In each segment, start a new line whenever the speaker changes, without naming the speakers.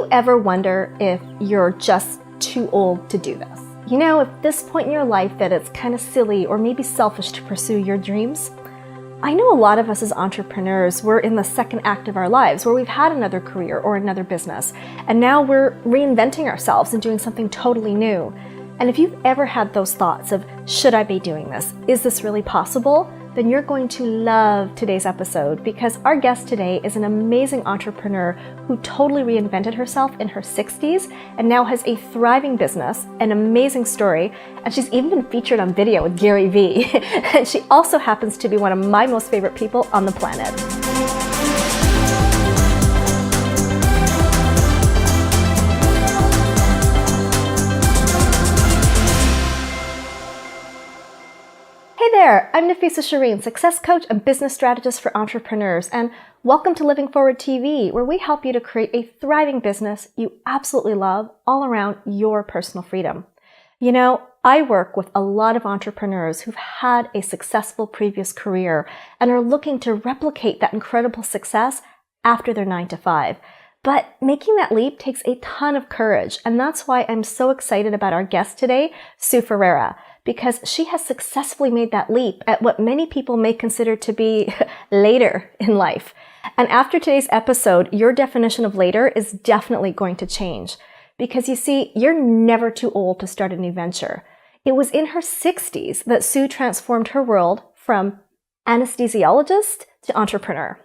you ever wonder if you're just too old to do this? You know, at this point in your life that it's kind of silly or maybe selfish to pursue your dreams? I know a lot of us as entrepreneurs, we're in the second act of our lives where we've had another career or another business, and now we're reinventing ourselves and doing something totally new. And if you've ever had those thoughts of, should I be doing this? Is this really possible? Then you're going to love today's episode, because our guest today is an amazing entrepreneur who totally reinvented herself in her 60s and now has a thriving business, an amazing story, and she's even been featured on video with Gary Vee. And she also happens to be one of my most favorite people on the planet. Hey there, I'm Nafissa Shireen, success coach and business strategist for entrepreneurs, and welcome to Living Forward TV, where we help you to create a thriving business you absolutely love all around your personal freedom. You know, I work with a lot of entrepreneurs who've had a successful previous career and are looking to replicate that incredible success after their 9-to-5. But making that leap takes a ton of courage, and that's why I'm so excited about our guest today, Sue Ferreira, because she has successfully made that leap at what many people may consider to be later in life. And after today's episode, your definition of later is definitely going to change. Because you see, you're never too old to start a new venture. It was in her 60s that Sue transformed her world from anaesthesiologist to entrepreneur.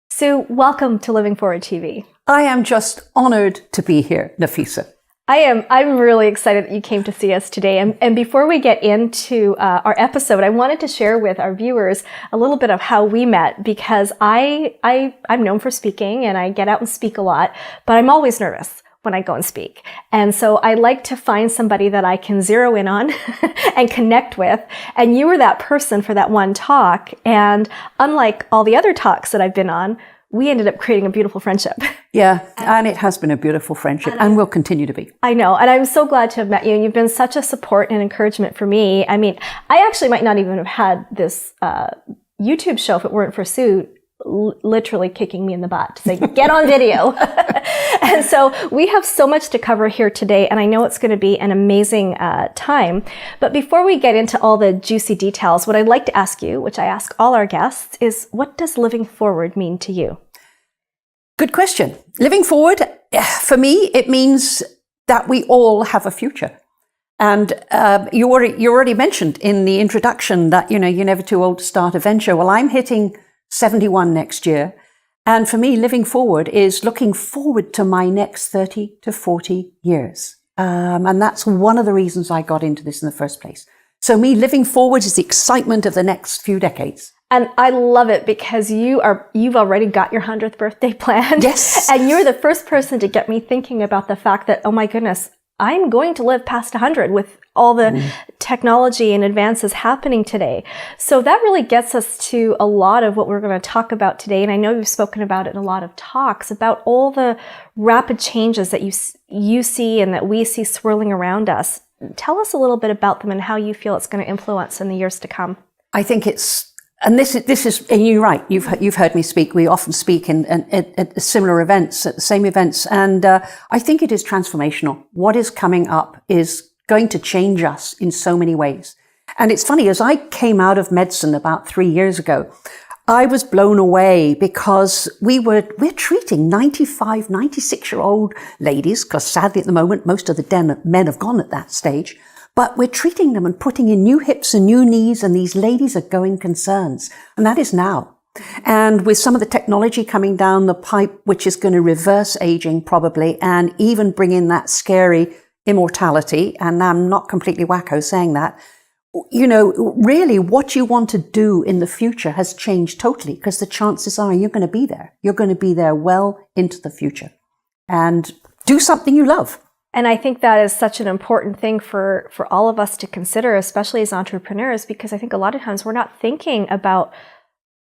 Sue, welcome to Living Forward TV.
I am just honored to be here, Nafissa.
I'm really excited that you came to see us today. And before we get into our episode, I wanted to share with our viewers a little bit of how we met, because I'm known for speaking and I get out and speak a lot, but I'm always nervous when I go and speak. And so I like to find somebody that I can zero in on and connect with. And you were that person for that one talk. And unlike all the other talks that I've been on, we ended up creating a beautiful friendship.
Yeah, and it has been a beautiful friendship and will continue to be.
I know, and I'm so glad to have met you. And you've been such a support and encouragement for me. I mean, I actually might not even have had this YouTube show if it weren't for Sue literally kicking me in the butt to say, get on video. And so we have so much to cover here today, and I know it's going to be an amazing time. But before we get into all the juicy details, what I'd like to ask you, which I ask all our guests, is what does living forward mean to you?
Good question. Living forward, for me, it means that we all have a future. And you already mentioned in the introduction that, you know, you're never too old to start a venture. Well, I'm hitting 71 next year. And for me, living forward is looking forward to my next 30 to 40 years. And that's one of the reasons I got into this in the first place. So me, living forward is the excitement of the next few decades.
And I love it because you've already got your 100th birthday planned.
Yes.
And you're the first person to get me thinking about the fact that, oh my goodness, I'm going to live past 100 with all the technology and advances happening today. So that really gets us to a lot of what we're going to talk about today. And I know you've spoken about it in a lot of talks about all the rapid changes that you see and that we see swirling around us. Tell us a little bit about them and how you feel it's going to influence in the years to come.
I think and this is, and you're right. You've heard me speak. We often speak at similar events, at the same events, and I think it is transformational. What is coming up is going to change us in so many ways. And it's funny, as I came out of medicine about 3 years ago, I was blown away because we're treating 95, 96-year-old ladies, because sadly at the moment most of the men have gone at that stage. But we're treating them and putting in new hips and new knees, and these ladies are going concerns. And that is now. And with some of the technology coming down the pipe, which is going to reverse aging probably, and even bring in that scary immortality, and I'm not completely wacko saying that, you know, really what you want to do in the future has changed totally, because the chances are you're going to be there. You're going to be there well into the future. And do something you love.
And I think that is such an important thing for all of us to consider, especially as entrepreneurs, because I think a lot of times we're not thinking about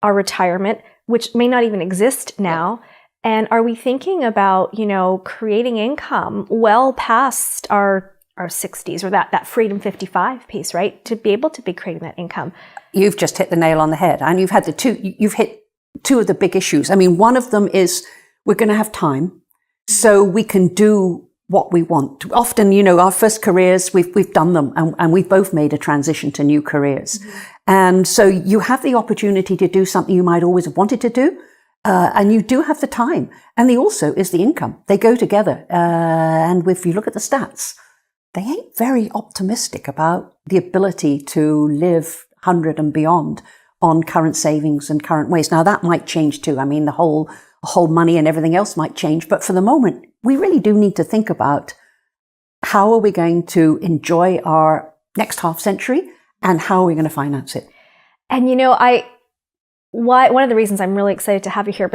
our retirement, which may not even exist now. And are we thinking about, you know, creating income well past our 60s, or that Freedom 55 piece, right? To be able to be creating that income.
You've just hit the nail on the head. And you've hit two of the big issues. I mean, one of them is we're going to have time. so we can do what we want. Often, you know, our first careers, we've done them, and we've both made a transition to new careers. And so you have the opportunity to do something you might always have wanted to do. And you do have the time. And the also is the income. They go together. And if you look at the stats, they ain't very optimistic about the ability to live 100 and beyond on current savings and current ways. Now that might change too. I mean, the whole money and everything else might change. But for the moment, we really do need to think about how are we going to enjoy our next half century and how are we going to finance it?
And, you know, one of the reasons I'm really excited to have you here,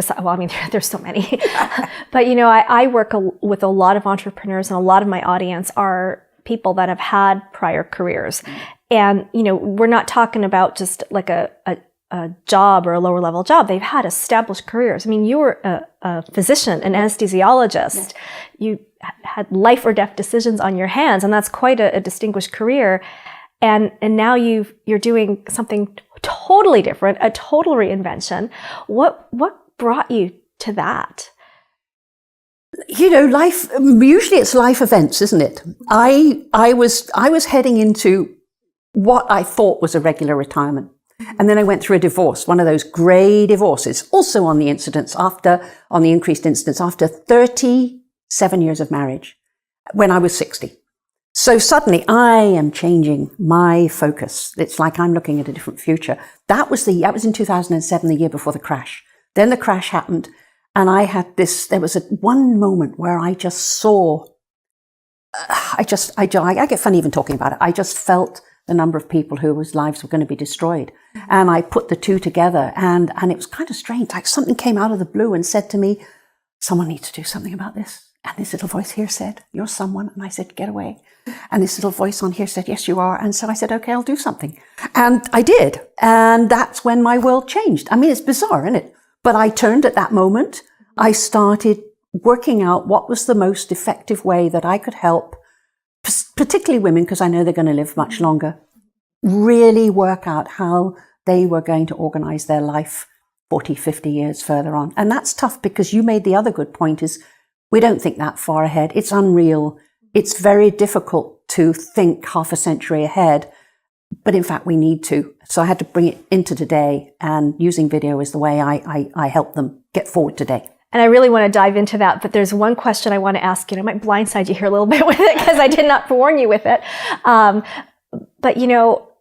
there's so many, but, you know, I work with a lot of entrepreneurs, and a lot of my audience are people that have had prior careers. And, you know, we're not talking about just like a job or a lower level job. They've had established careers. I mean, you were a physician, an anesthesiologist. You had life or death decisions on your hands, and that's quite a distinguished career. And now you're doing something totally different, a total reinvention. What brought you to that?
You know, life, usually it's life events, isn't it? I was heading into what I thought was a regular retirement. And then I went through a divorce, one of those grey divorces, also on the increased incidence after 37 years of marriage when I was 60. So suddenly I am changing my focus. It's like I'm looking at a different future. That was in 2007, the year before the crash. Then the crash happened, and there was one moment where I just saw, I get funny even talking about it. I just felt the number of people whose lives were going to be destroyed. And I put the two together, and it was kind of strange. Like something came out of the blue and said to me, someone needs to do something about this. And this little voice here said, you're someone. And I said, get away. And this little voice on here said, yes, you are. And so I said, okay, I'll do something. And I did. And that's when my world changed. I mean, it's bizarre, isn't it? But I turned at that moment. I started working out what was the most effective way that I could help, particularly women, because I know they're going to live much longer, really work out how they were going to organize their life 40, 50 years further on. And that's tough, because you made the other good point is, we don't think that far ahead. It's unreal. It's very difficult to think half a century ahead, but in fact we need to. So I had to bring it into today, and using video is the way I help them get forward today.
And I really want to dive into that, but there's one question I want to ask you, and I might blindside you here a little bit with it because I did not forewarn you with it. But you know,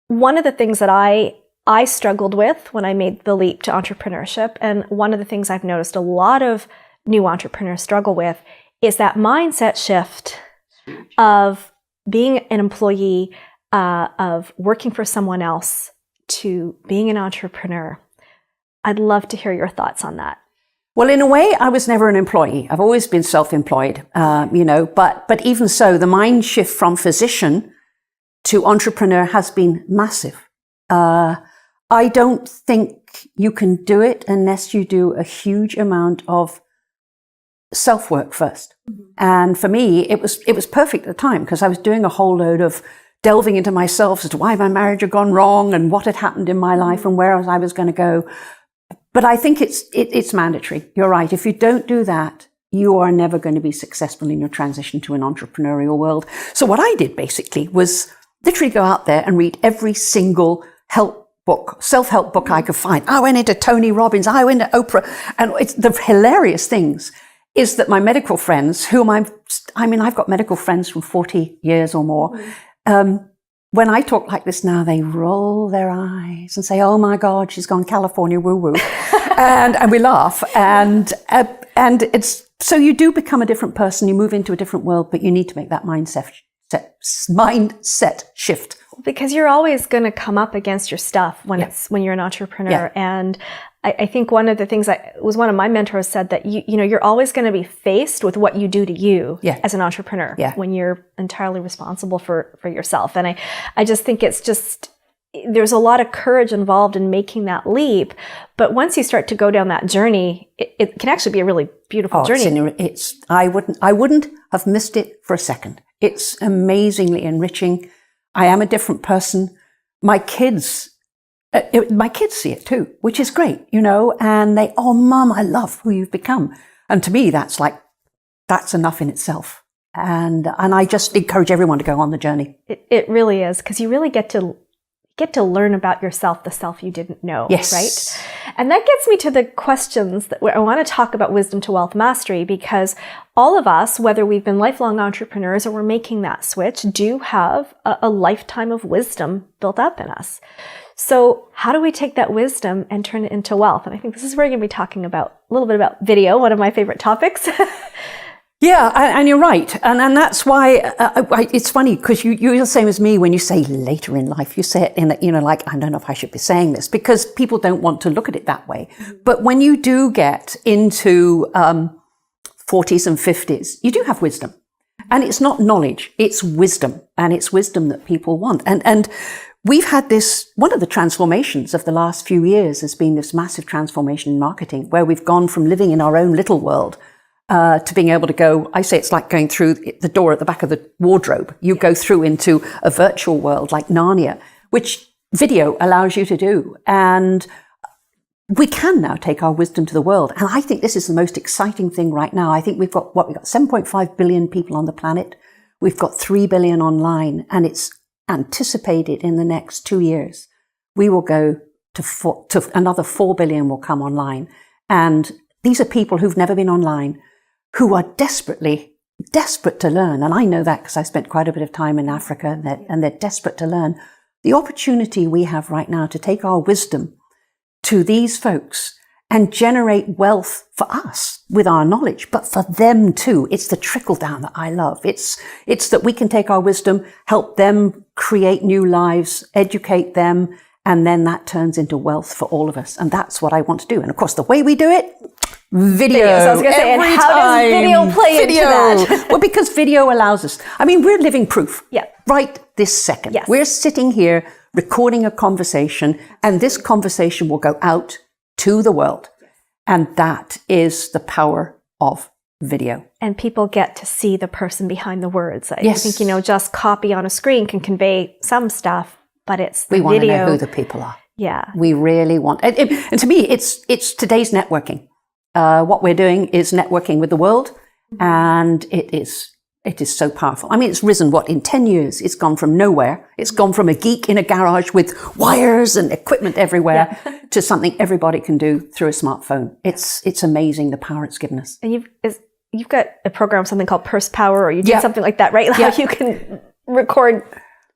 one of the things that I struggled with when I made the leap to entrepreneurship, and one of the things I've noticed a lot of new entrepreneurs struggle with, is that mindset shift of being an employee, of working for someone else, to being an entrepreneur. I'd love to hear your thoughts on that.
Well, in a way, I was never an employee. I've always been self-employed, you know, but even so, the mind shift from physician to entrepreneur has been massive. I don't think you can do it unless you do a huge amount of self-work first. And for me, it was perfect at the time, because I was doing a whole load of delving into myself as to why my marriage had gone wrong and what had happened in my life and where I was going to go. But I think it's mandatory. You're right. If you don't do that, you are never going to be successful in your transition to an entrepreneurial world. So what I did basically was literally go out there and read every single self-help book I could find. I went into Tony Robbins, I went into Oprah, and it's the hilarious things is that my medical friends, I've got medical friends from 40 years or more. When I talk like this now, they roll their eyes and say, oh my God, she's gone California woo-woo. and we laugh. And it's, so you do become a different person, you move into a different world, but you need to make that mindset shift.
Because you're always going to come up against your stuff when you're an entrepreneur. Yeah. And I think one of the things one of my mentors said that you know, you're always going to be faced with what you do to you as an entrepreneur when you're entirely responsible for yourself. And I just think there's a lot of courage involved in making that leap. But once you start to go down that journey, it can actually be a really beautiful journey.
I wouldn't have missed it for a second. It's amazingly enriching. I am a different person. My kids see it too, which is great, you know, and they, oh, Mum, I love who you've become. And to me, that's like that's enough in itself. And I just encourage everyone to go on the journey.
It really is, because you really get to learn about yourself, the self you didn't know,
yes.
right? And that gets me to the questions that I want to talk about wisdom to wealth mastery, because all of us, whether we've been lifelong entrepreneurs or we're making that switch, do have a lifetime of wisdom built up in us. So how do we take that wisdom and turn it into wealth? And I think this is where we're going to be talking about a little bit about video, one of my favorite topics.
Yeah, and you're right. And that's why it's funny, because you're the same as me when you say later in life. You say it in, like, I don't know if I should be saying this, because people don't want to look at it that way. But when you do get into 40s and 50s, you do have wisdom. And it's not knowledge, it's wisdom. And it's wisdom that people want. And we've had this, one of the transformations of the last few years has been this massive transformation in marketing, where we've gone from living in our own little world to being able to go, I say it's like going through the door at the back of the wardrobe. You go through into a virtual world like Narnia, which video allows you to do. And we can now take our wisdom to the world. And I think this is the most exciting thing right now. I think we've got 7.5 billion people on the planet. We've got 3 billion online, and it's anticipated in the next 2 years, we will go to another 4 billion will come online. And these are people who've never been online, who are desperate to learn. And I know that because I spent quite a bit of time in Africa, and they're desperate to learn. The opportunity we have right now to take our wisdom to these folks and generate wealth for us with our knowledge, but for them too. It's the trickle down that I love. It's that we can take our wisdom, help them create new lives, educate them, and then that turns into wealth for all of us. And that's what I want to do. And of course, the way we do it, video.
So I was going to say, and how does video play into that?
Well, because video allows us. I mean, we're living proof.
Yeah.
Right this second.
Yes.
We're sitting here recording a conversation, and this conversation will go out to the world. And that is the power of video.
And people get to see the person behind the words. I
Yes.
think, just copy on a screen can convey some stuff, but it's the
We want
video.
to know who the people are.
Yeah.
We really want, and to me, it's today's networking. What we're doing is networking with the world, and it is so powerful. I mean, it's risen, in 10 years, it's gone from nowhere. It's gone from a geek in a garage with wires and equipment everywhere to something everybody can do through a smartphone. It's amazing the power it's given us.
And you've got a program, something called Purse Power, or you did something like that, right? How you can record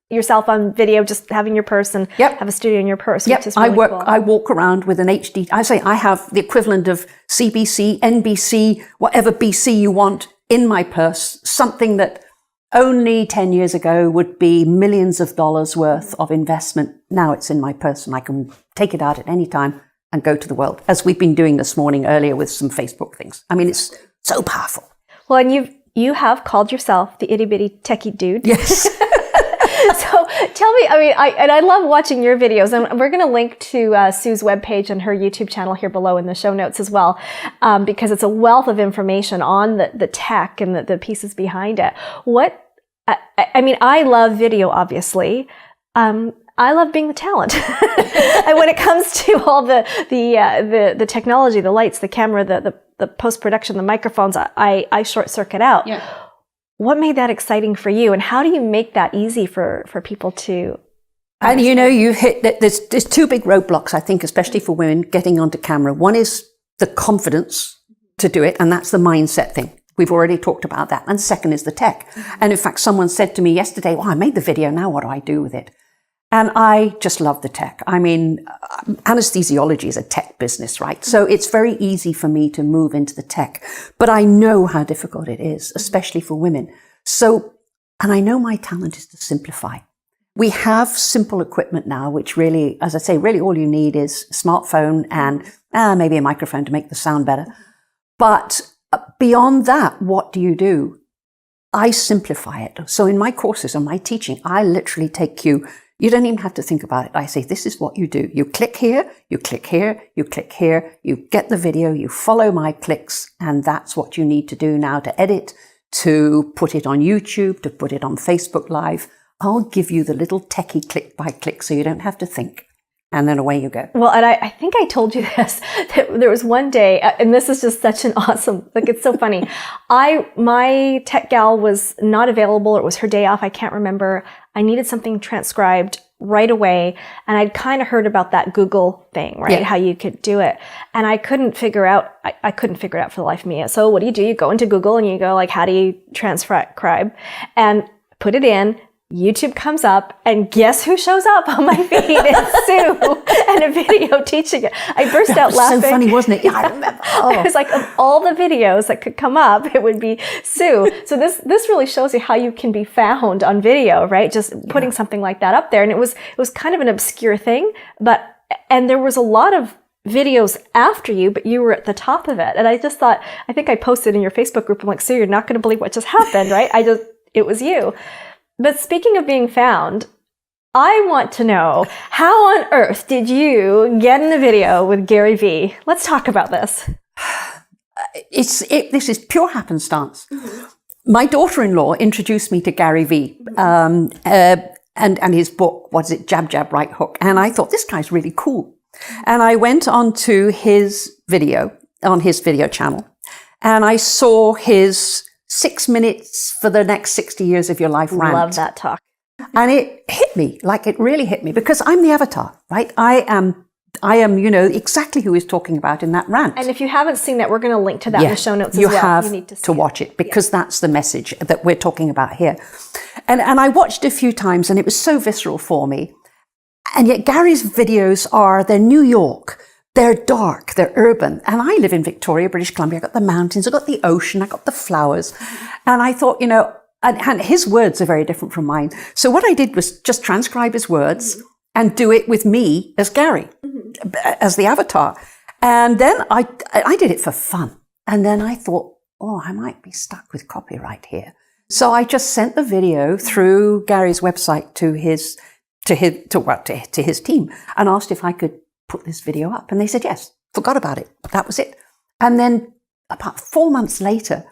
yourself on video, just having your purse and have a studio in your purse, which is really cool.
I walk around with an HD. I say I have the equivalent of CBC, NBC, whatever BC you want in my purse, something that only 10 years ago would be millions of dollars worth of investment. Now it's in my purse, and I can take it out at any time and go to the world, as we've been doing this morning earlier with some Facebook things. I mean, it's so powerful.
Well, and you have called yourself the itty bitty techie dude.
Yes.
So tell me, I love watching your videos, and we're going to link to Sue's webpage and her YouTube channel here below in the show notes as well, because it's a wealth of information on the tech and the pieces behind it. I love video, obviously. I love being the talent. And when it comes to all the technology, the lights, the camera, the post-production, the microphones, I short circuit out.
Yeah.
What made that exciting for you, and how do you make that easy for people to understand?
And you hit that. There's two big roadblocks, I think, especially for women getting onto camera. One is the confidence to do it, and that's the mindset thing. We've already talked about that. And second is the tech. And in fact, someone said to me yesterday, well, I made the video, now what do I do with it? And I just love the tech. I mean, anaesthesiology is a tech business, right? So it's very easy for me to move into the tech, but I know how difficult it is, especially for women. So, and I know my talent is to simplify. We have simple equipment now, which really, as I say, really all you need is a smartphone and maybe a microphone to make the sound better. But beyond that, what do? I simplify it. So in my courses and my teaching, I literally take you don't even have to think about it. I say, this is what you do. You click here, you click here, you click here, you get the video, you follow my clicks, and that's what you need to do now to edit, to put it on YouTube, to put it on Facebook Live. I'll give you the little techie click by click so you don't have to think. and then away you go.
Well, and I think I told you this, that there was one day, and this is just such an awesome, like, it's so funny. My tech gal was not available. It was her day off. I can't remember. I needed something transcribed right away. And I'd kind of heard about that Google thing, right?
Yeah.
How you could do it. And I couldn't figure out, I couldn't figure it out for the life of me. So what do? You go into Google and you go like, how do you transcribe? And put it in. YouTube comes up, and guess who shows up on my feed? It's Sue, and a video teaching it. I burst out laughing.
So funny, wasn't it? Yeah, I remember. Oh.
It was like, of all the videos that could come up, it would be Sue. So this really shows you how you can be found on video, right? Just putting something like that up there. And it was kind of an obscure thing, and there was a lot of videos after you, but you were at the top of it. And I just thought, I think I posted in your Facebook group, I'm like, Sue, you're not going to believe what just happened, right? It was you. But speaking of being found, I want to know, how on earth did you get in the video with Gary Vee? Let's talk about this.
This is pure happenstance. Mm-hmm. My daughter-in-law introduced me to Gary Vee and his book, what is it, Jab, Jab, Right Hook. And I thought, this guy's really cool. And I went on to his video, on his video channel, and I saw his 6 minutes for the next 60 years of your life rant.
Love that talk.
And it hit me, like it really hit me, because I'm the avatar, right? I am, exactly who he's talking about in that rant.
And if you haven't seen that, we're going to link to that in the show notes as well.
You have
you need
to watch it, because that's the message that we're talking about here. And I watched a few times, and it was so visceral for me. And yet Gary's videos they're New York. They're dark, they're urban. And I live in Victoria, British Columbia. I've got the mountains, I've got the ocean, I've got the flowers. And I thought, and his words are very different from mine. So what I did was just transcribe his words and do it with me as Gary, as the avatar. And then I did it for fun. And then I thought, I might be stuck with copyright here. So I just sent the video through Gary's website to his team and asked if I could put this video up. And they said, yes, forgot about it. That was it. And then about 4 months later,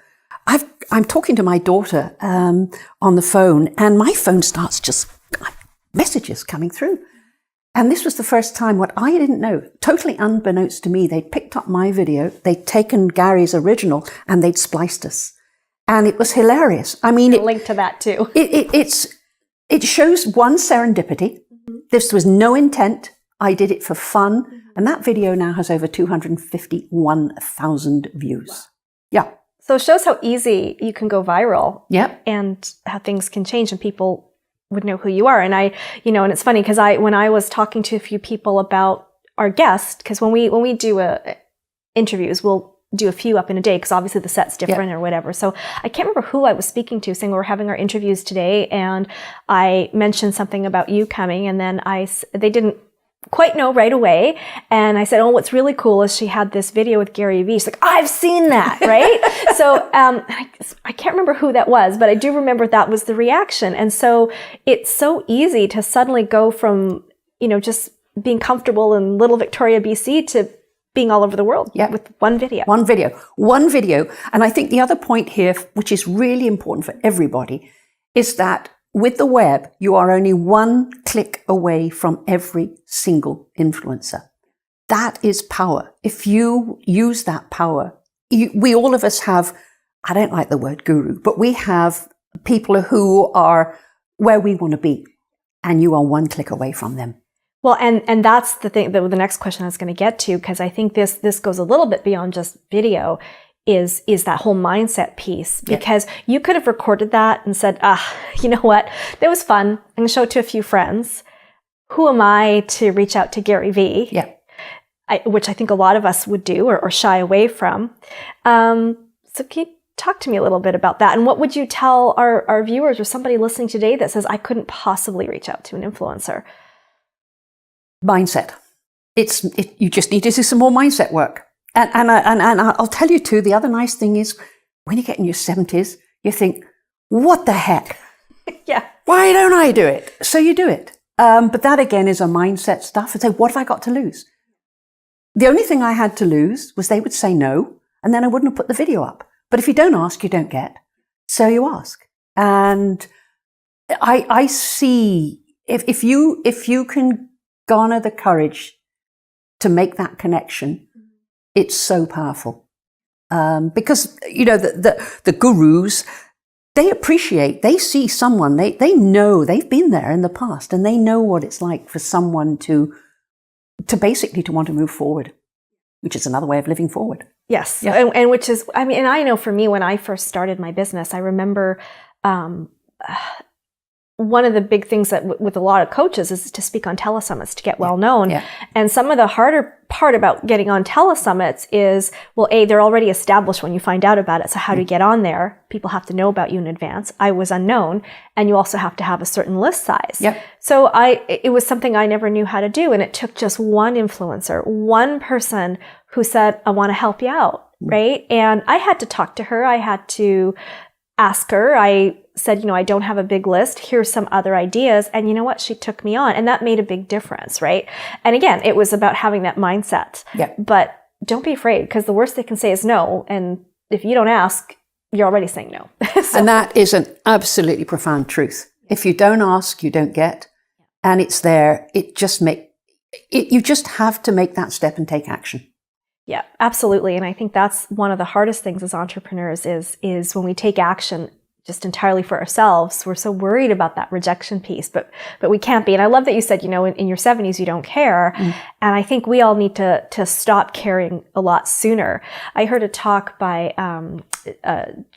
I'm talking to my daughter on the phone, and my phone starts just messages coming through. And this was the first time, what I didn't know, totally unbeknownst to me, they'd picked up my video, they'd taken Gary's original, and they'd spliced us. And it was hilarious. I mean,
link to that too.
It shows one serendipity. Mm-hmm. This was no intent. I did it for fun. Mm-hmm. And that video now has over 251,000 views. Wow. Yeah.
So it shows how easy you can go viral.
Yep.
And how things can change and people would know who you are. And and it's funny because when I was talking to a few people about our guest, because when we do interviews, we'll do a few up in a day because obviously the set's different or whatever. So I can't remember who I was speaking to saying we're having our interviews today, and I mentioned something about you coming, and then they didn't quite know right away. And I said, what's really cool is she had this video with Gary Vee. She's like, I've seen that, right? So I can't remember who that was, but I do remember that was the reaction. And so it's so easy to suddenly go from, just being comfortable in little Victoria, BC to being all over the world with one video.
One video. And I think the other point here, which is really important for everybody, is that with the web, you are only one click away from every single influencer. That is power. If you use that power, we all of us have, I don't like the word guru, but we have people who are where we want to be, and you are one click away from them.
Well, and that's the thing, the next question I was going to get to, because I think this goes a little bit beyond just video, is that whole mindset piece. Because you could have recorded that and said, you know what, that was fun, I'm going to show it to a few friends. Who am I to reach out to Gary Vee?
Yeah.
Which I think a lot of us would do or shy away from. So can you talk to me a little bit about that? And what would you tell our viewers or somebody listening today that says, I couldn't possibly reach out to an influencer?
Mindset. You just need to do some more mindset work. And I'll tell you too, the other nice thing is when you get in your 70s, you think, what the heck?
Yeah.
Why don't I do it? So you do it. But that again is a mindset stuff. And say, what have I got to lose? The only thing I had to lose was they would say no, and then I wouldn't have put the video up. But if you don't ask, you don't get. So you ask. And I see if you can garner the courage to make that connection, it's so powerful. Because, the gurus, they appreciate, they see someone, they know, they've been there in the past, and they know what it's like for someone to basically to want to move forward, which is another way of living forward.
Yes. Yeah. And which is, and I know for me, when I first started my business, I remember one of the big things that with a lot of coaches is to speak on telesummits, to get well known. Yeah. And some of the harder part about getting on telesummits is, well, they're already established when you find out about it. So how do you get on there? People have to know about you in advance. I was unknown, and you also have to have a certain list size. Yep. So it was something I never knew how to do. And it took just one influencer, one person who said, I want to help you out. Right. And I had to talk to her. I had to ask her. I said, I don't have a big list. Here's some other ideas. And you know what? She took me on, and that made a big difference, right? And again, it was about having that mindset. Yeah. But don't be afraid, because the worst they can say is no. And if you don't ask, you're already saying no.
And that is an absolutely profound truth. If you don't ask, you don't get. And it's there. You just have to make that step and take action.
Yeah, absolutely. And I think that's one of the hardest things as entrepreneurs is when we take action just entirely for ourselves. We're so worried about that rejection piece, but we can't be. And I love that you said, in your 70s, you don't care. And I think we all need to stop caring a lot sooner. I heard a talk by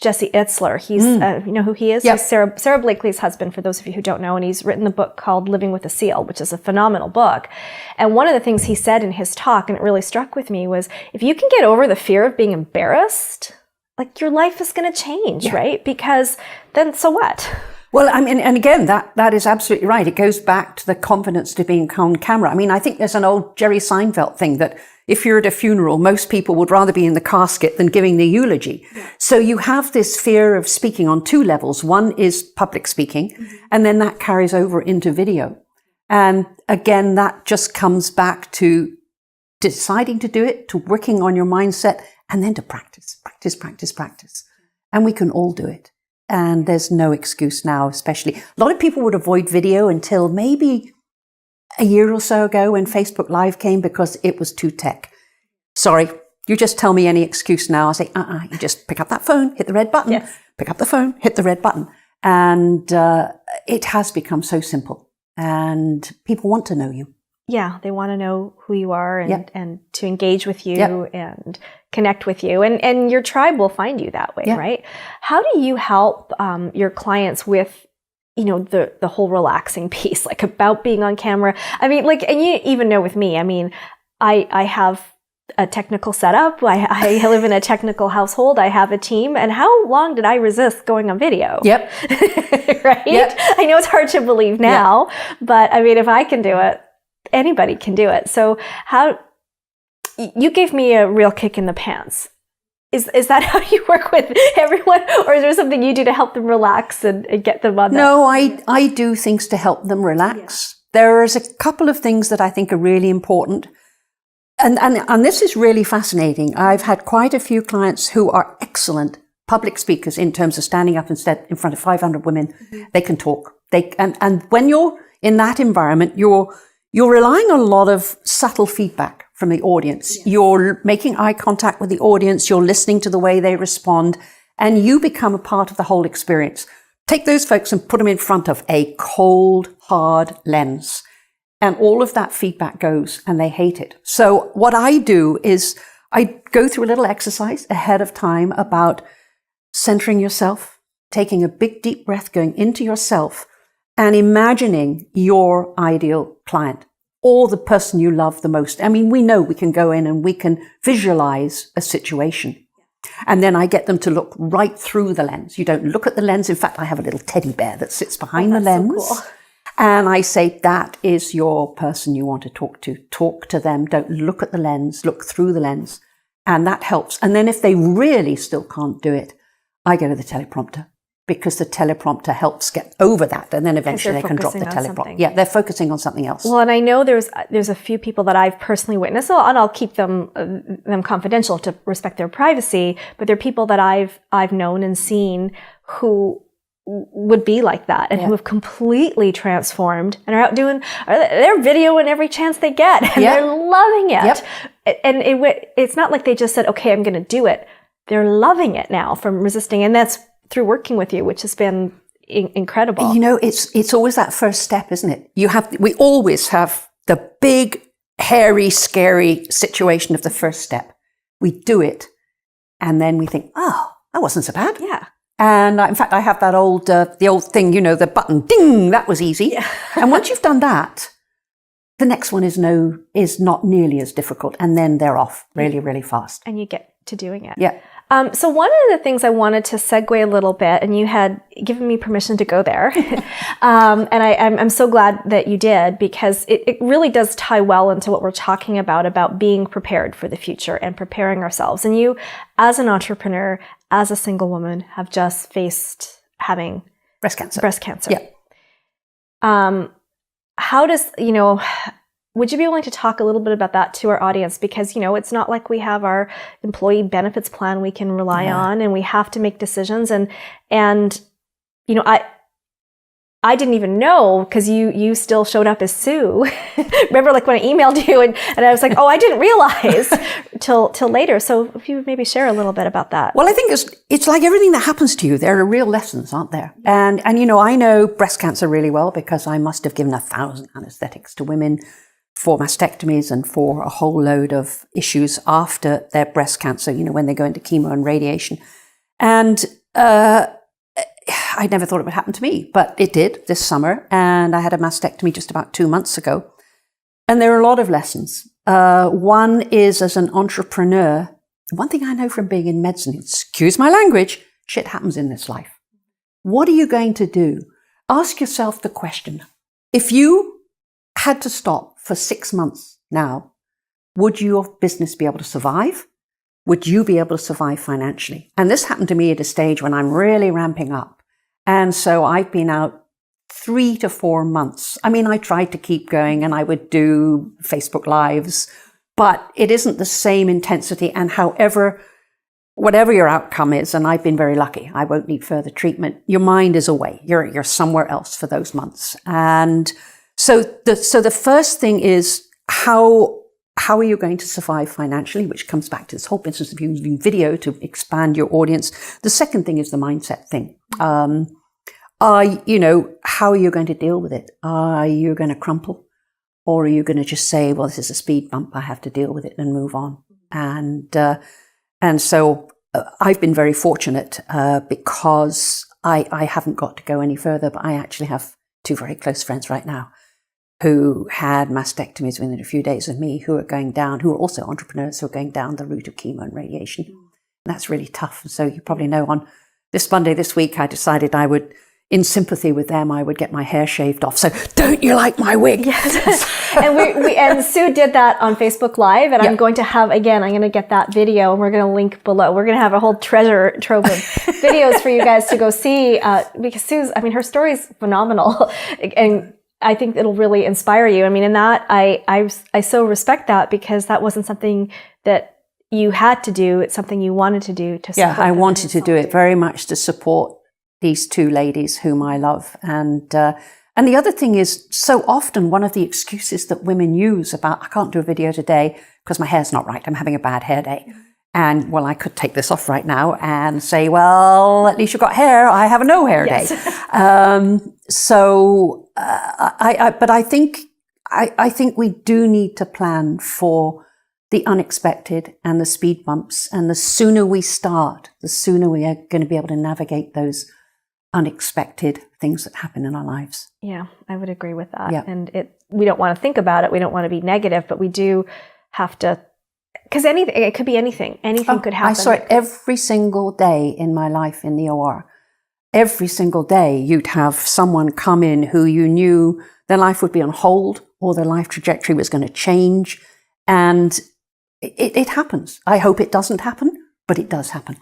Jesse Itzler. He's, you know who he is? Yep. He's Sarah Blakely's husband, for those of you who don't know. And he's written the book called Living with a Seal, which is a phenomenal book. And one of the things he said in his talk, and it really struck with me, was if you can get over the fear of being embarrassed, like your life is going to change, right? Because then so what?
Well, and again, that is absolutely right. It goes back to the confidence to being on camera. I think there's an old Jerry Seinfeld thing that if you're at a funeral, most people would rather be in the casket than giving the eulogy. Yeah. So you have this fear of speaking on two levels. One is public speaking, and then that carries over into video. And again, that just comes back to deciding to do it, to working on your mindset, and then to practice. And we can all do it. And there's no excuse now, especially. A lot of people would avoid video until maybe a year or so ago when Facebook Live came, because it was too tech. Sorry, you just tell me any excuse now. I say, you just pick up that phone, hit the red button. Yes. Pick up the phone, hit the red button. And it has become so simple. And people want to know you.
Yeah, they want to know who you are and to engage with you and connect with you. And your tribe will find you that way, right? How do you help your clients with, the whole relaxing piece, like about being on camera? And you even know with me, I have a technical setup. I live in a technical household. I have a team. And how long did I resist going on video?
Yep.
Right? Yep. I know it's hard to believe now, but if I can do it, anybody can do it. So you gave me a real kick in the pants. Is that how you work with everyone? Or is there something you do to help them relax and get them on that?
No, I do things to help them relax. Yeah. There's a couple of things that I think are really important. And this is really fascinating. I've had quite a few clients who are excellent public speakers in terms of standing up instead in front of 500 women. They can talk. And when you're in that environment, you're relying on a lot of subtle feedback from the audience. Yes. You're making eye contact with the audience. You're listening to the way they respond, and you become a part of the whole experience. Take those folks and put them in front of a cold, hard lens, and all of that feedback goes, and they hate it. So what I do is I go through a little exercise ahead of time about centering yourself, taking a big, deep breath, going into yourself, and imagining your ideal client or the person you love the most. We know we can go in and we can visualize a situation. And then I get them to look right through the lens. You don't look at the lens. In fact, I have a little teddy bear that sits behind the lens. So cool. And I say, that is your person you want to talk to. Talk to them. Don't look at the lens. Look through the lens. And that helps. And then if they really still can't do it, I go to the teleprompter, because the teleprompter helps get over that, and then eventually they can drop the teleprompter. Yeah, they're focusing on something else.
Well, and I know there's a few people that I've personally witnessed, and I'll keep them confidential to respect their privacy, but there are people that I've known and seen who would be like that and who have completely transformed and are out doing, they're videoing every chance they get and they're loving it. And it's not like they just said, okay, I'm going to do it. They're loving it now from resisting. And that's through working with you, which has been incredible.
You know, it's always that first step, isn't it? We always have the big, hairy, scary situation of the first step. We do it. And then we think, oh, that wasn't so bad.
Yeah.
And in fact, I have that the old thing, you know, the button, ding, that was easy. Yeah. And once you've done that, the next one is not nearly as difficult. And then they're off really, really fast.
And you get to doing it.
Yeah.
So one of the things I wanted to segue a little bit, and you had given me permission to go there, and I'm so glad that you did, because it really does tie well into what we're talking about being prepared for the future and preparing ourselves. And you, as an entrepreneur, as a single woman, have just faced having
breast cancer.
Yeah. How does, would you be willing to talk a little bit about that to our audience? Because, it's not like we have our employee benefits plan we can rely on, and we have to make decisions. And I didn't even know, because you still showed up as Sue. Remember, like when I emailed you and I was like, oh, I didn't realize till later. So if you would maybe share a little bit about that.
Well, I think it's like everything that happens to you. There are real lessons, aren't there? And I know breast cancer really well, because I must have given 1,000 anesthetics to women for mastectomies and for a whole load of issues after their breast cancer, when they go into chemo and radiation. And I never thought it would happen to me, but it did this summer. And I had a mastectomy just about 2 months ago. And there are a lot of lessons. One is, as an entrepreneur, one thing I know from being in medicine, excuse my language, shit happens in this life. What are you going to do? Ask yourself the question. If you had to stop for 6 months now, would your business be able to survive? Would you be able to survive financially? And this happened to me at a stage when I'm really ramping up. And so I've been out 3 to 4 months. I mean, I tried to keep going and I would do Facebook Lives, but it isn't the same intensity. And whatever your outcome is, and I've been very lucky, I won't need further treatment, your mind is away. You're somewhere else for those months. And so the first thing is, how are you going to survive financially, which comes back to this whole business of using video to expand your audience. The second thing is the mindset thing. How are you going to deal with it? Are you going to crumple? Or are you going to just say, well, this is a speed bump, I have to deal with it and move on? And so I've been very fortunate because I haven't got to go any further, but I actually have 2 very close friends right now who had mastectomies within a few days of me, who are also entrepreneurs, who are going down the route of chemo and radiation. And that's really tough. So you probably know, on this Monday this week, I decided I would, in sympathy with them, I would get my hair shaved off. So, don't you like my wig?
Yes. And Sue did that on Facebook Live, and I'm going to get that video, and we're going to link below. We're going to have a whole treasure trove of videos for you guys to go see, because Sue's, her story is phenomenal, and I think it'll really inspire you. And that I so respect that, because that wasn't something that you had to do. It's something you wanted to do to support.
Yeah, I wanted to do it very much to support these 2 ladies whom I love. And the other thing is, so often one of the excuses that women use about, I can't do a video today because my hair's not right, I'm having a bad hair day. And, well, I could take this off right now and say, well, at least you've got hair, I have a no hair day. But I think we do need to plan for the unexpected and the speed bumps. And the sooner we start, the sooner we are going to be able to navigate those unexpected things that happen in our lives.
Yeah, I would agree with that.
Yeah.
And we don't want to think about it. We don't want to be negative, but we do have to, because it could be anything. Anything could happen.
I saw it every single day in my life in the OR. Every single day you'd have someone come in who you knew their life would be on hold, or their life trajectory was going to change. And it happens. I hope it doesn't happen, but it does happen.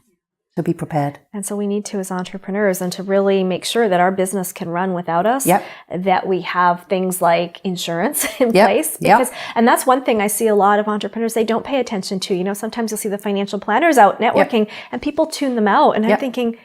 So be prepared.
And so we need to, as entrepreneurs, and to really make sure that our business can run without us, that we have things like insurance in place. Because, and that's one thing I see a lot of entrepreneurs, they don't pay attention to. Sometimes you'll see the financial planners out networking and people tune them out. And I'm thinking,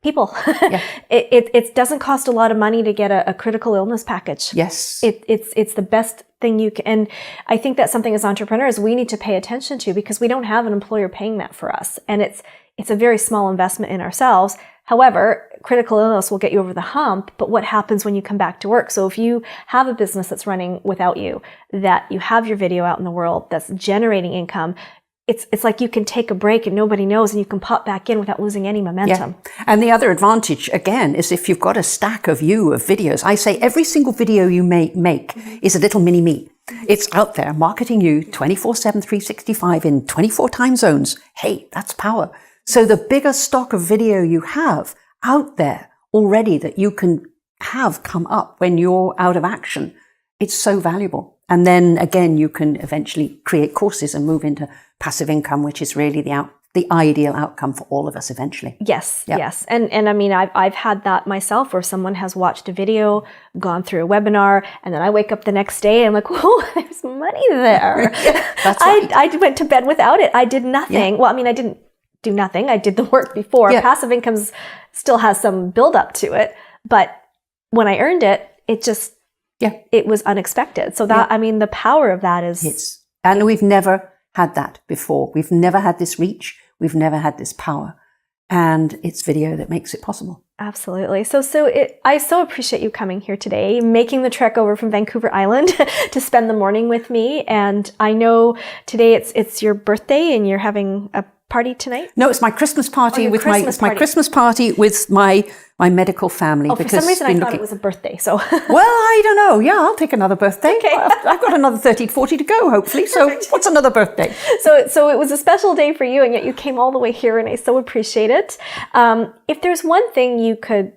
people.
Yeah.
It doesn't cost a lot of money to get a critical illness package.
Yes.
It's the best thing you can. And I think that's something as entrepreneurs we need to pay attention to, because we don't have an employer paying that for us. And it's a very small investment in ourselves. However, critical illness will get you over the hump, but what happens when you come back to work? So if you have a business that's running without you, that you have your video out in the world, that's generating income, it's like you can take a break and nobody knows, and you can pop back in without losing any momentum.
Yeah. And the other advantage, again, is if you've got a stack of videos, I say every single video you make is a little mini me. It's out there marketing you 24/7, 365 in 24 time zones. Hey, that's power. So the bigger stock of video you have out there already that you can have come up when you're out of action, it's so valuable. And then again, you can eventually create courses and move into passive income, which is really the ideal outcome for all of us eventually.
Yes,
Yep.
yes. And I mean, I've had that myself, where someone has watched a video, gone through a webinar, and then I wake up the next day and I'm like, whoa, there's money there.
That's right.
I went to bed without it. I did nothing.
Yeah.
Well, I mean, I didn't do nothing. I did the work before.
Yeah.
Passive income still has some build up to it. But when I earned it, it was unexpected. So that, I mean, the power of that is...
And we've never had that before. We've never had this reach. We've never had this power. And it's video that makes it possible.
Absolutely. I so appreciate you coming here today, making the trek over from Vancouver Island to spend the morning with me. And I know today it's your birthday and you're having a party tonight?
No, it's my Christmas party
my
Christmas party with my medical family.
Oh, for some reason I thought it was a birthday. So
well, I don't know. Yeah, I'll take another birthday.
Okay.
I've got another 30, 40 to go, hopefully. So what's another birthday?
So it was a special day for you, and yet you came all the way here, and I so appreciate it. If there's one thing you could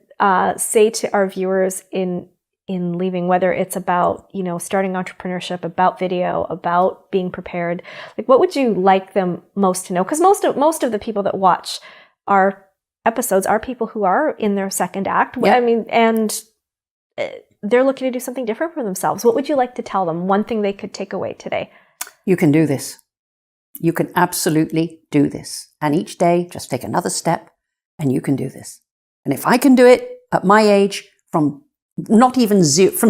say to our viewers in leaving, whether it's about, starting entrepreneurship, about video, about being prepared, like what would you like them most to know? Because most of the people that watch our episodes are people who are in their second act.
Yeah.
I mean, and they're looking to do something different for themselves. What would you like to tell them? One thing they could take away today?
You can do this. You can absolutely do this. And each day, just take another step and you can do this. And if I can do it at my age, from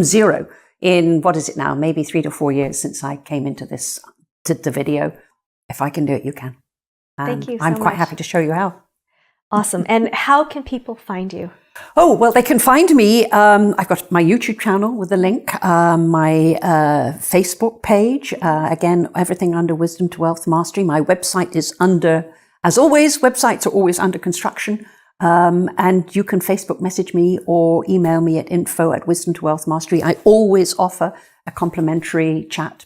zero in, what is it now, maybe 3 to 4 years since I came into the video. If I can do it, you can. And
thank you so
I'm quite
much.
happy to show you how.
Awesome. And how can people find you?
Oh, well, they can find me. I've got my YouTube channel with a link, my Facebook page. Again, everything under Wisdom to Wealth Mastery. My website is as always, websites are always under construction. And you can Facebook message me or email me at info@Wisdom to Wealth Mastery. I always offer a complimentary chat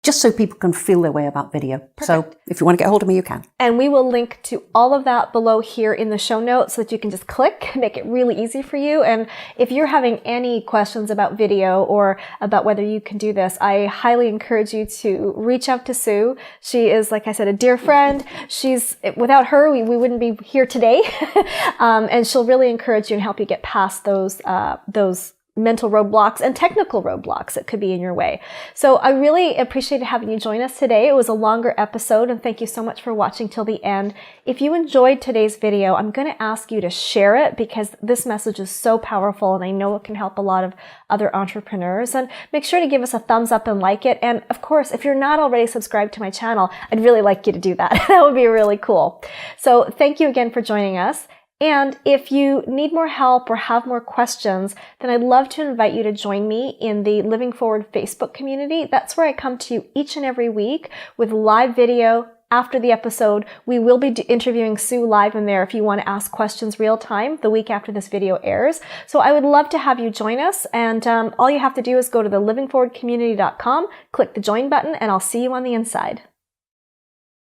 just so people can feel their way about video. Perfect. So if you want to get hold of me, you can.
And we will link to all of that below here in the show notes so that you can just click, make it really easy for you. And if you're having any questions about video or about whether you can do this, I highly encourage you to reach out to Sue. She is, like I said, a dear friend. Without her, we wouldn't be here today. And she'll really encourage you and help you get past those mental roadblocks and technical roadblocks that could be in your way. So I really appreciated having you join us today. It was a longer episode, and thank you so much for watching till the end. If you enjoyed today's video, I'm going to ask you to share it because this message is so powerful and I know it can help a lot of other entrepreneurs. And make sure to give us a thumbs up and like it. And of course, if you're not already subscribed to my channel, I'd really like you to do that. That would be really cool. So thank you again for joining us. And if you need more help or have more questions, then I'd love to invite you to join me in the Living Forward Facebook community. That's where I come to you each and every week with live video after the episode. We will be interviewing Sue live in there if you want to ask questions real time the week after this video airs. So I would love to have you join us. And all you have to do is go to the livingforwardcommunity.com, click the join button, and I'll see you on the inside.